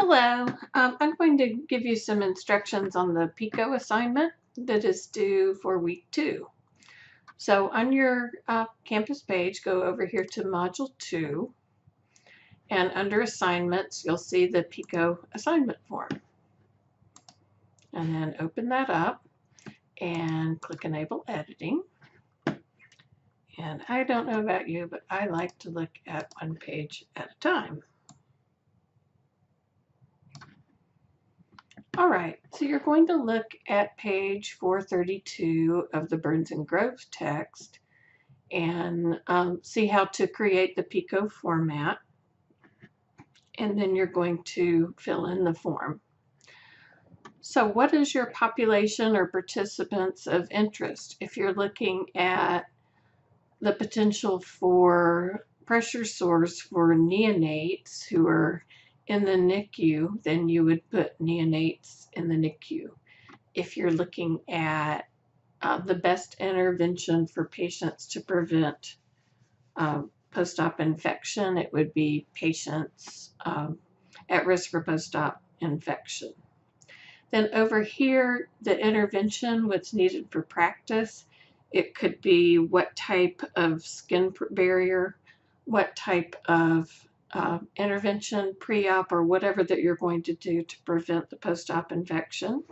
Hello, I'm going to give you some instructions on the PICO assignment that is due for week 2. So on your campus page, go over here to Module 2, and under Assignments, you'll see the PICO assignment form. And then open that up and click Enable Editing. And I don't know about you, but I like to look at one page at a time. All right, so you're going to look at page 432 of the Burns and Grove text and see how to create the PICO format. And then you're going to fill in the form. So what is your population or participants of interest? If you're looking at the potential for pressure sores for neonates who are in the NICU, then you would put neonates in the NICU. If you're looking at the best intervention for patients to prevent post-op infection, it would be patients at risk for post-op infection. Then over here, the intervention, what's needed for practice, it could be what type of skin barrier, what type of intervention, pre-op, or whatever that you're going to do to prevent the post-op infection.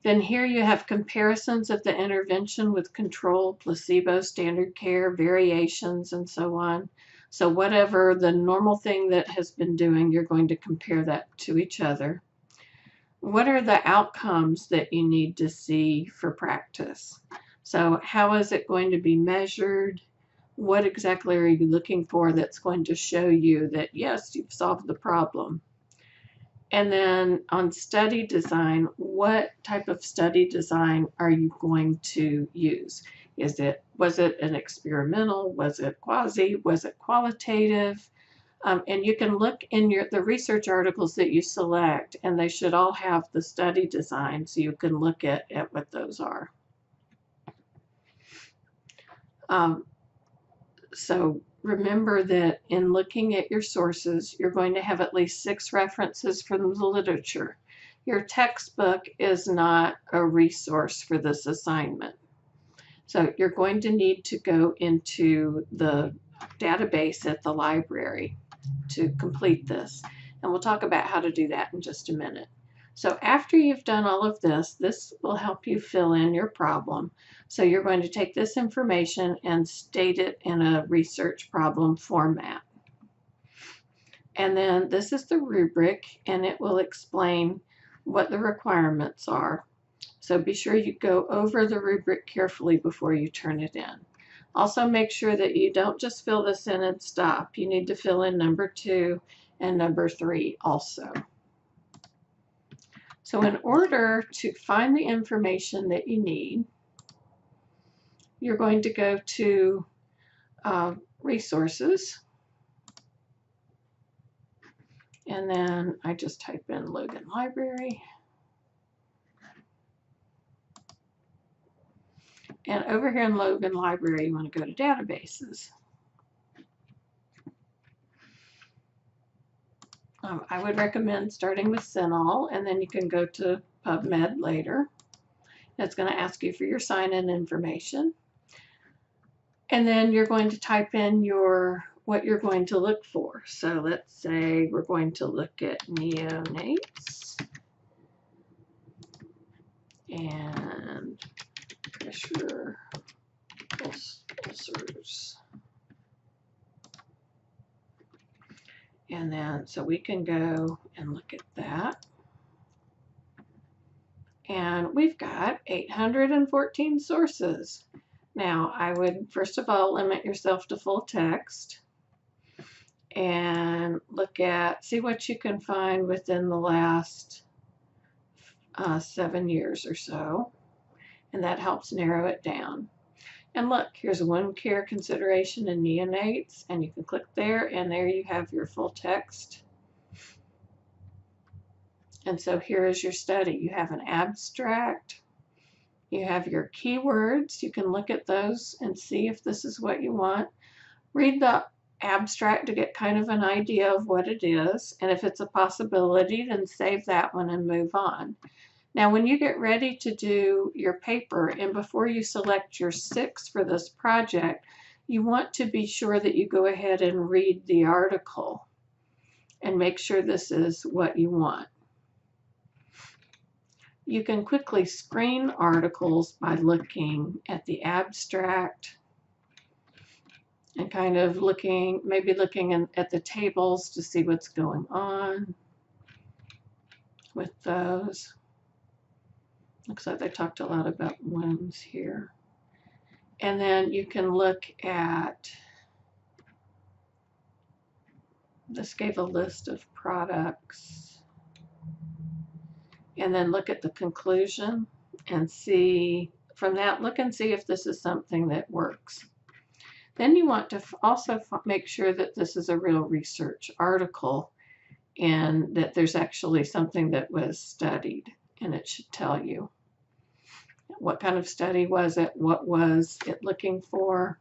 Then here you have comparisons of the intervention with control, placebo, standard care, variations, and so on. So whatever the normal thing that has been doing, you're going to compare that to each other. What are the outcomes that you need to see for practice? So how is it going to be measured? What exactly are you looking for that's going to show you that, yes, you've solved the problem? And then on study design, what type of study design are you going to use? Was it an experimental? Was it quasi? Was it qualitative? And you can look in the research articles that you select, and they should all have the study design, so you can look at what those are. So remember that in looking at your sources, you're going to have at least 6 references from the literature. Your textbook is not a resource for this assignment. So you're going to need to go into the database at the library to complete this. And we'll talk about how to do that in just a minute. So after you've done all of this, this will help you fill in your problem. So you're going to take this information and state it in a research problem format. And then this is the rubric, and it will explain what the requirements are. So be sure you go over the rubric carefully before you turn it in. Also make sure that you don't just fill this in and stop. You need to fill in number 2 and number 3 also. So in order to find the information that you need, you're going to go to resources, and then I just type in Logan Library. And over here in Logan Library, you want to go to databases. I would recommend starting with CINAHL, and then you can go to PubMed later. It's going to ask you for your sign-in information. And then you're going to type in what you're going to look for. So let's say we're going to look at neonates and pressure ulcers. And then, so we can go and look at that. And we've got 814 sources. Now, I would first of all limit yourself to full text and see what you can find within the last 7 years or so. And that helps narrow it down. And look, here's a wound care consideration in neonates, and you can click there, and there you have your full text. And so here is your study. You have an abstract. You have your keywords. You can look at those and see if this is what you want. Read the abstract to get kind of an idea of what it is. And if it's a possibility, then save that one and move on. Now, when you get ready to do your paper, and before you select your 6 for this project, you want to be sure that you go ahead and read the article and make sure this is what you want. You can quickly screen articles by looking at the abstract and kind of maybe looking at the tables to see what's going on with those. Looks like they talked a lot about wounds here. And then you can look at, this gave a list of products, and then look at the conclusion and see, from that, look and see if this is something that works. Then you want to also make sure that this is a real research article and that there's actually something that was studied, and it should tell you what kind of study was it, what was it looking for,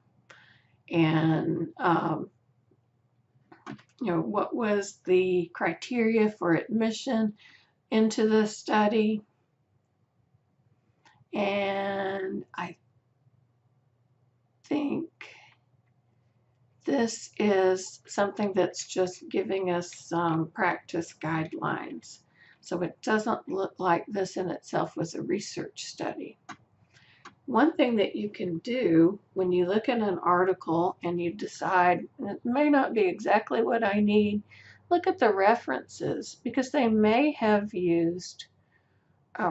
and what was the criteria for admission into the study. And I think this is something that's just giving us some practice guidelines. So it doesn't look like this in itself was a research study. One thing that you can do when you look at an article and you decide it may not be exactly what I need, look at the references, because they may have used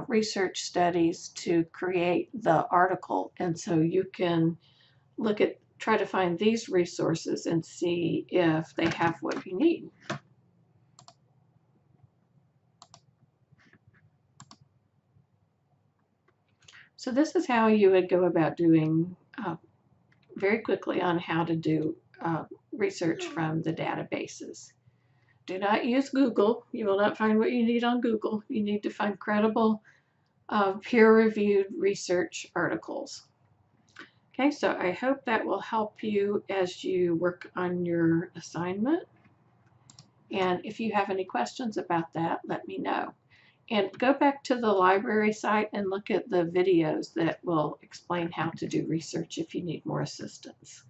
research studies to create the article. And so you can try to find these resources and see if they have what you need. So this is how you would go about doing very quickly on how to do research from the databases. Do not use Google. You will not find what you need on Google. You need to find credible, peer-reviewed research articles. Okay, so I hope that will help you as you work on your assignment. And if you have any questions about that, let me know. And go back to the library site and look at the videos that will explain how to do research if you need more assistance.